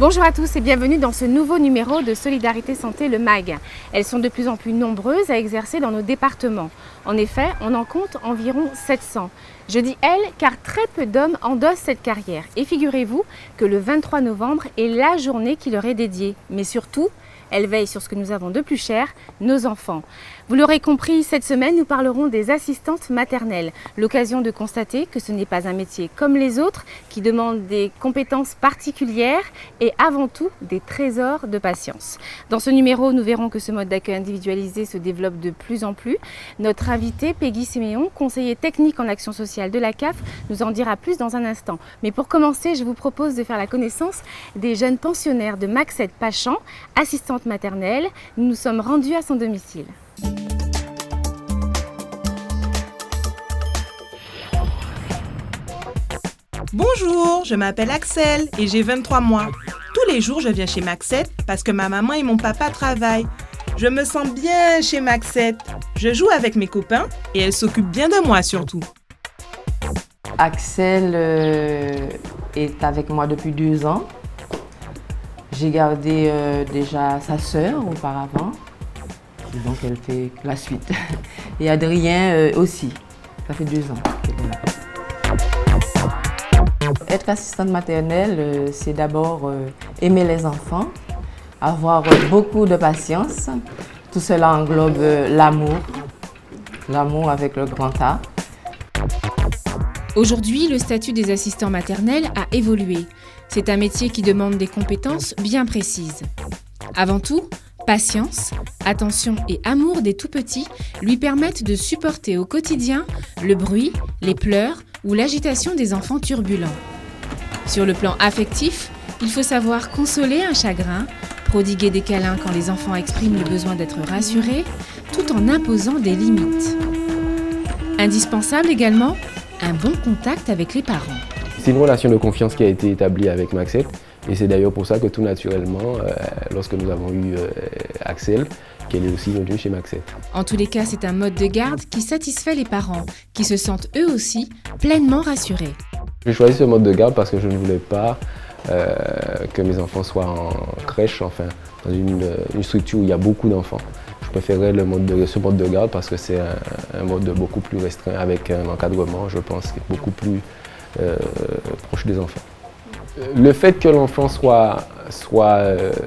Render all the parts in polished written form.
Bonjour à tous et bienvenue dans ce nouveau numéro de Solidarité Santé, le MAG. Elles sont de plus en plus nombreuses à exercer dans nos départements. En effet, on en compte environ 700. Je dis elles car très peu d'hommes endossent cette carrière. Et figurez-vous que le 23 novembre est la journée qui leur est dédiée. Mais surtout, elles veillent sur ce que nous avons de plus cher, nos enfants. Vous l'aurez compris, cette semaine, nous parlerons des assistantes maternelles. L'occasion de constater que ce n'est pas un métier comme les autres, qui demande des compétences particulières et avant tout des trésors de patience. Dans ce numéro, nous verrons que ce mode d'accueil individualisé se développe de plus en plus. Notre invitée, Peggy Siméon, conseiller technique en action sociale de la CAF, nous en dira plus dans un instant. Mais pour commencer, je vous propose de faire la connaissance des jeunes pensionnaires de Maxette Pachan, assistante maternelle. Nous nous sommes rendus à son domicile. Bonjour, je m'appelle Axel et j'ai 23 mois. Tous les jours, je viens chez Maxette parce que ma maman et mon papa travaillent. Je me sens bien chez Maxette. Je joue avec mes copains et elle s'occupe bien de moi surtout. Axel est avec moi depuis 2 ans. J'ai gardé déjà sa sœur auparavant, donc elle fait la suite. Et Adrien aussi, ça fait 2 ans qu'elle est là. Être assistante maternelle, c'est d'abord aimer les enfants, avoir beaucoup de patience. Tout cela englobe l'amour avec le grand A. Aujourd'hui, le statut des assistants maternels a évolué. C'est un métier qui demande des compétences bien précises. Avant tout, patience, attention et amour des tout-petits lui permettent de supporter au quotidien le bruit, les pleurs ou l'agitation des enfants turbulents. Sur le plan affectif, il faut savoir consoler un chagrin, prodiguer des câlins quand les enfants expriment le besoin d'être rassurés, tout en imposant des limites. Indispensable également, un bon contact avec les parents. C'est une relation de confiance qui a été établie avec Maxette et c'est d'ailleurs pour ça que tout naturellement, lorsque nous avons eu Axel, qu'elle est aussi venue chez Maxette. En tous les cas, c'est un mode de garde qui satisfait les parents, qui se sentent eux aussi pleinement rassurés. J'ai choisi ce mode de garde parce que je ne voulais pas que mes enfants soient en crèche, enfin dans une structure où il y a beaucoup d'enfants. Je préférais ce mode de garde parce que c'est un mode beaucoup plus restreint avec un encadrement, je pense, qui est beaucoup plus proche des enfants. Le fait que l'enfant soit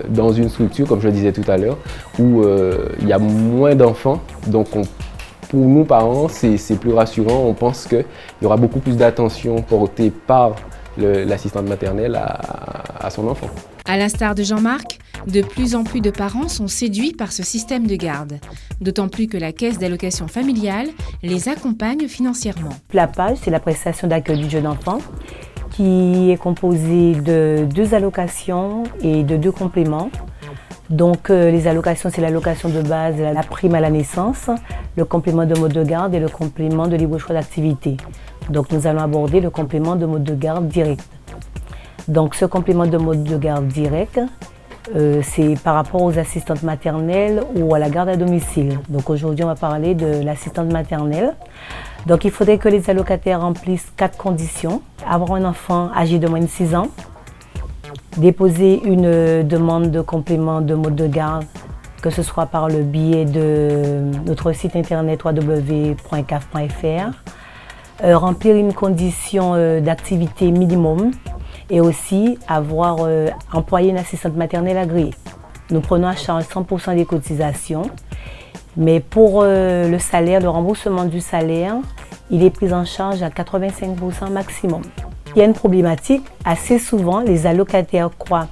dans une structure, comme je le disais tout à l'heure, où il y a moins d'enfants, donc pour nous parents, c'est plus rassurant. On pense qu'il y aura beaucoup plus d'attention portée par l'assistante maternelle à son enfant. À l'instar de Jean-Marc, de plus en plus de parents sont séduits par ce système de garde. D'autant plus que la caisse d'allocation familiale les accompagne financièrement. La PAJ, c'est la prestation d'accueil du jeune enfant, qui est composée de 2 allocations et de 2 compléments. Donc les allocations, c'est l'allocation de base, la prime à la naissance, le complément de mode de garde et le complément de libre choix d'activité. Donc nous allons aborder le complément de mode de garde direct. Donc ce complément de mode de garde direct, c'est par rapport aux assistantes maternelles ou à la garde à domicile. Donc aujourd'hui on va parler de l'assistante maternelle. Donc il faudrait que les allocataires remplissent 4 conditions. Avoir un enfant âgé de moins de 6 ans, déposer une demande de complément de mode de garde, que ce soit par le biais de notre site internet www.caf.fr, remplir une condition d'activité minimum et aussi avoir employé une assistante maternelle agréée. Nous prenons à charge 100% des cotisations, mais pour le salaire, le remboursement du salaire, il est pris en charge à 85% maximum. Il y a une problématique, assez souvent les allocataires croient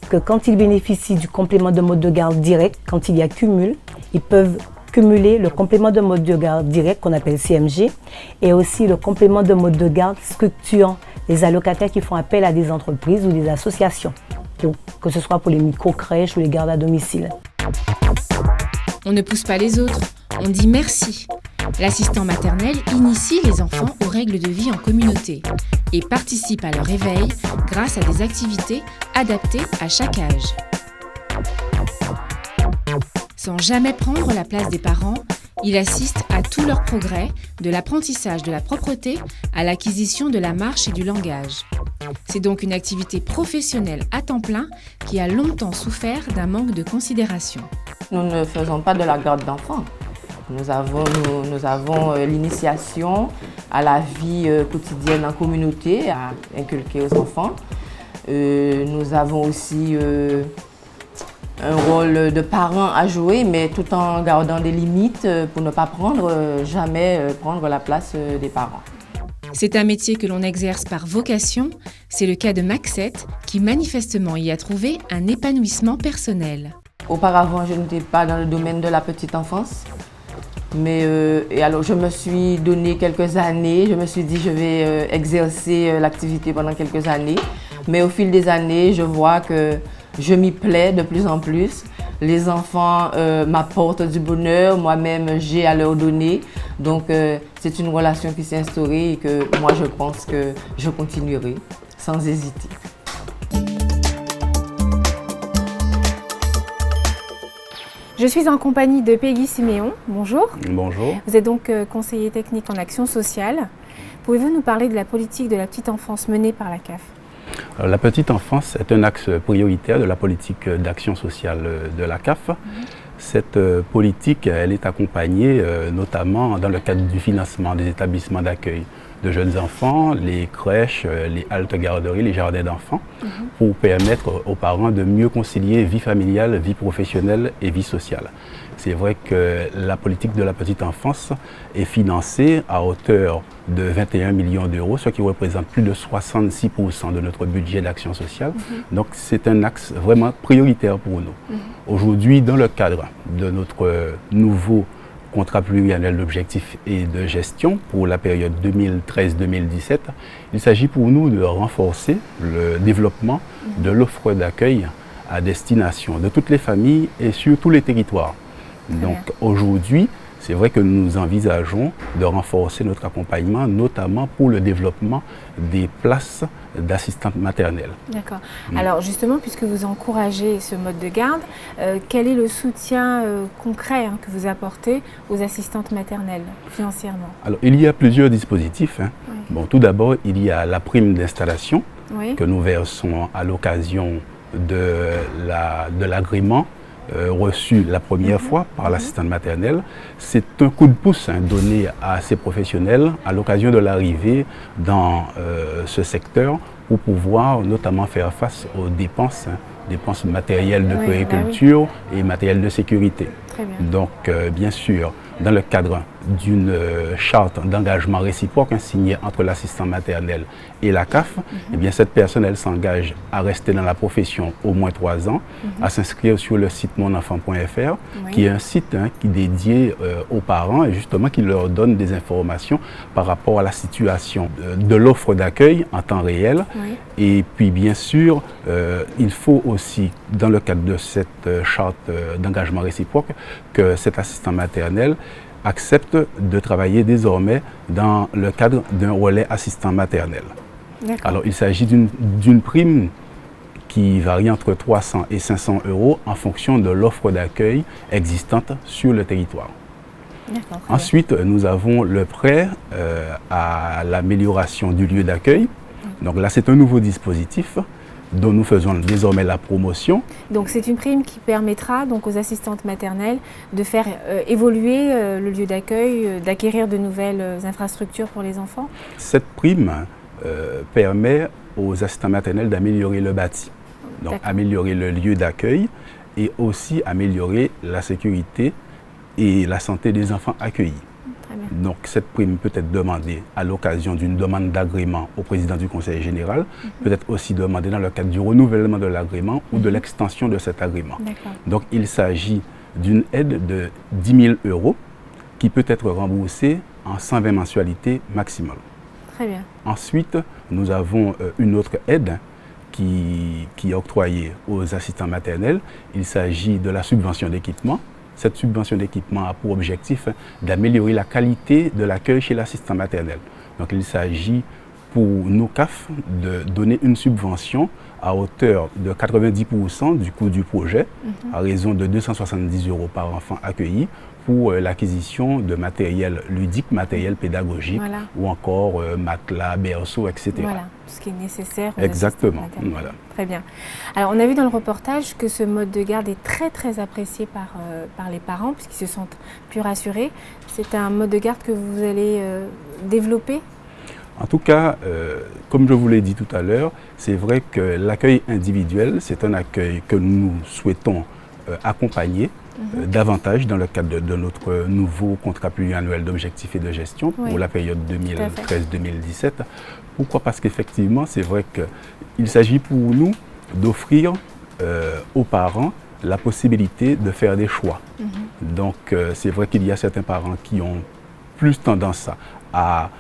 que quand ils bénéficient du complément de mode de garde direct, quand il y a cumul, ils peuvent cumuler le complément de mode de garde direct qu'on appelle CMG et aussi le complément de mode de garde structurant les allocataires qui font appel à des entreprises ou des associations, que ce soit pour les micro-crèches ou les gardes à domicile. On ne pousse pas les autres, on dit merci. L'assistant maternel initie les enfants aux règles de vie en communauté et participe à leur éveil grâce à des activités adaptées à chaque âge. Sans jamais prendre la place des parents, Il assiste à tous leurs progrès, de l'apprentissage de la propreté à l'acquisition de la marche et du langage. C'est donc une activité professionnelle à temps plein qui a longtemps souffert d'un manque de considération. Nous ne faisons pas de la garde d'enfants. Nous avons l'initiation à la vie quotidienne en communauté à inculquer aux enfants. Nous avons aussi un rôle de parent à jouer, mais tout en gardant des limites pour ne pas jamais prendre la place des parents. C'est un métier que l'on exerce par vocation. C'est le cas de Maxette, qui manifestement y a trouvé un épanouissement personnel. Auparavant, je n'étais pas dans le domaine de la petite enfance. Mais alors je me suis donné quelques années, je me suis dit je vais exercer l'activité pendant quelques années. Mais au fil des années, je vois que je m'y plais de plus en plus. Les enfants m'apportent du bonheur, moi-même j'ai à leur donner. Donc c'est une relation qui s'est instaurée et que moi je pense que je continuerai sans hésiter. Je suis en compagnie de Peggy Siméon. Bonjour. Bonjour. Vous êtes donc conseiller technique en action sociale. Pouvez-vous nous parler de la politique de la petite enfance menée par la CAF ? Alors, la petite enfance est un axe prioritaire de la politique d'action sociale de la CAF. Cette politique, elle est accompagnée notamment dans le cadre du financement des établissements d'accueil de jeunes enfants, les crèches, les haltes garderies, les jardins d'enfants, pour permettre aux parents de mieux concilier vie familiale, vie professionnelle et vie sociale. C'est vrai que la politique de la petite enfance est financée à hauteur de 21 millions d'euros, ce qui représente plus de 66% de notre budget d'action sociale. Donc c'est un axe vraiment prioritaire pour nous. Aujourd'hui, dans le cadre de notre nouveau contrat pluriannuel d'objectifs et de gestion pour la période 2013-2017, il s'agit pour nous de renforcer le développement de l'offre d'accueil à destination de toutes les familles et sur tous les territoires. Donc aujourd'hui, c'est vrai que nous envisageons de renforcer notre accompagnement, notamment pour le développement des places d'assistantes maternelles. D'accord. Alors justement, puisque vous encouragez ce mode de garde, quel est le soutien concret que vous apportez aux assistantes maternelles financièrement ? Alors il y a plusieurs dispositifs. Oui. Bon, tout d'abord, il y a la prime d'installation Oui. que nous versons à l'occasion de l'agrément reçu la première fois par l'assistante maternelle. C'est un coup de pouce donné à ces professionnels à l'occasion de l'arrivée dans ce secteur pour pouvoir notamment faire face aux dépenses matérielles de puériculture et matérielles de sécurité. Très bien. Donc bien sûr, dans le cadre d'une charte d'engagement réciproque signée entre l'assistant maternel et la CAF, eh bien, cette personne, elle s'engage à rester dans la profession au moins 3 ans, à s'inscrire sur le site monenfant.fr, qui est un site qui est dédié aux parents et justement qui leur donne des informations par rapport à la situation de l'offre d'accueil en temps réel. Et puis bien sûr, il faut aussi, dans le cadre de cette charte d'engagement réciproque, que cet assistant maternel accepte de travailler désormais dans le cadre d'un relais assistant maternel. Alors il s'agit d'une prime qui varie entre 300 et 500 euros en fonction de l'offre d'accueil existante sur le territoire. Ensuite, nous avons le prêt à l'amélioration du lieu d'accueil. Donc là, c'est un nouveau dispositif dont nous faisons désormais la promotion. Donc c'est une prime qui permettra donc aux assistantes maternelles de faire évoluer le lieu d'accueil, d'acquérir de nouvelles infrastructures pour les enfants. Cette prime permet aux assistants maternels d'améliorer le bâti, donc améliorer le lieu d'accueil et aussi améliorer la sécurité et la santé des enfants accueillis. Donc cette prime peut être demandée à l'occasion d'une demande d'agrément au président du conseil général, peut être aussi demandée dans le cadre du renouvellement de l'agrément ou de l'extension de cet agrément. Donc il s'agit d'une aide de 10 000 euros qui peut être remboursée en 120 mensualités maximum. Très bien. Ensuite, nous avons une autre aide qui est octroyée aux assistants maternels. Il s'agit de la subvention d'équipement. Cette subvention d'équipement a pour objectif d'améliorer la qualité de l'accueil chez l'assistant maternel. Donc il s'agit pour nos CAF de donner une subvention à hauteur de 90% du coût du projet, à raison de 270 € par enfant accueilli, pour l'acquisition de matériel ludique, matériel pédagogique, ou encore matelas, berceau, etc. Voilà, ce qui est nécessaire. Exactement. Voilà. Très bien. Alors, on a vu dans le reportage que ce mode de garde est très, très apprécié par les parents, puisqu'ils se sentent plus rassurés. C'est un mode de garde que vous allez développer ? En tout cas, comme je vous l'ai dit tout à l'heure, c'est vrai que l'accueil individuel, c'est un accueil que nous souhaitons accompagner davantage dans le cadre de notre nouveau contrat pluriannuel d'objectifs et de gestion pour la période 2013-2017. Pourquoi? Parce qu'effectivement, c'est vrai qu'il s'agit pour nous d'offrir aux parents la possibilité de faire des choix. Donc, c'est vrai qu'il y a certains parents qui ont plus tendance à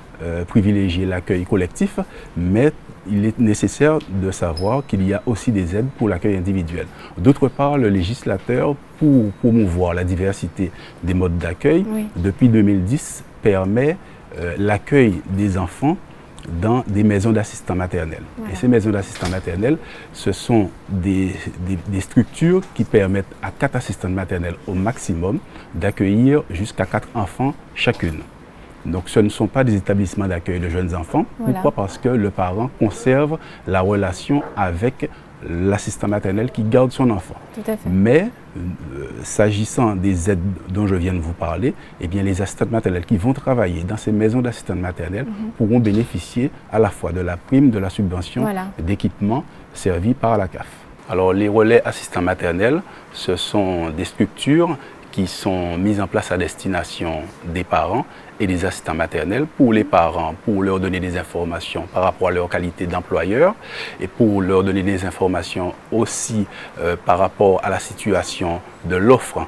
privilégier l'accueil collectif, mais il est nécessaire de savoir qu'il y a aussi des aides pour l'accueil individuel. D'autre part, le législateur, pour promouvoir la diversité des modes d'accueil, depuis 2010, permet l'accueil des enfants dans des maisons d'assistants maternels. Et ces maisons d'assistants maternels, ce sont des structures qui permettent à 4 assistantes maternelles au maximum d'accueillir jusqu'à 4 enfants chacune. Donc ce ne sont pas des établissements d'accueil de jeunes enfants. Pourquoi? Parce que le parent conserve la relation avec l'assistant maternel qui garde son enfant. Tout à fait. Mais s'agissant des aides dont je viens de vous parler, eh bien, les assistantes maternelles qui vont travailler dans ces maisons d'assistantes maternelles pourront bénéficier à la fois de la prime, de la subvention d'équipement servi par la CAF. Alors les relais assistants maternels, ce sont des structures qui sont mises en place à destination des parents et des assistants maternels, pour les parents, pour leur donner des informations par rapport à leur qualité d'employeur et pour leur donner des informations aussi par rapport à la situation de l'offre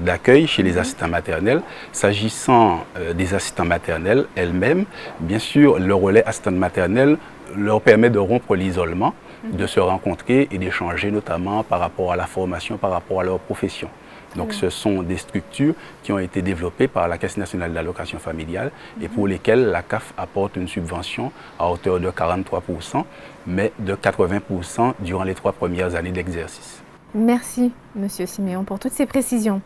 d'accueil chez les assistants maternels. S'agissant des assistants maternels elles-mêmes, bien sûr, le relais assistant maternel leur permet de rompre l'isolement, de se rencontrer et d'échanger notamment par rapport à la formation, par rapport à leur profession. Donc ce sont des structures qui ont été développées par la Caisse nationale d'allocation familiale et pour lesquelles la CAF apporte une subvention à hauteur de 43%, mais de 80% durant les 3 premières années d'exercice. Merci, Monsieur Siméon, pour toutes ces précisions.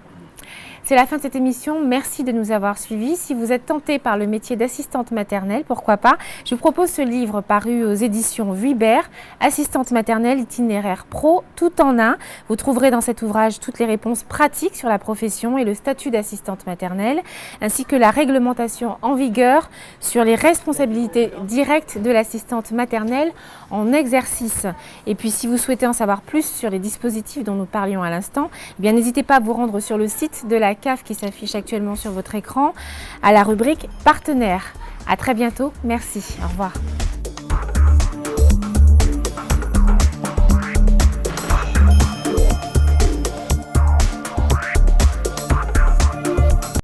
C'est la fin de cette émission. Merci de nous avoir suivis. Si vous êtes tenté par le métier d'assistante maternelle, pourquoi pas, je vous propose ce livre paru aux éditions Vuibert, Assistante maternelle itinéraire pro, tout en un. Vous trouverez dans cet ouvrage toutes les réponses pratiques sur la profession et le statut d'assistante maternelle, ainsi que la réglementation en vigueur sur les responsabilités directes de l'assistante maternelle en exercice. Et puis, si vous souhaitez en savoir plus sur les dispositifs dont nous parlions à l'instant, eh bien, n'hésitez pas à vous rendre sur le site de la CAF qui s'affiche actuellement sur votre écran, à la rubrique partenaires. À très bientôt. Merci. Au revoir.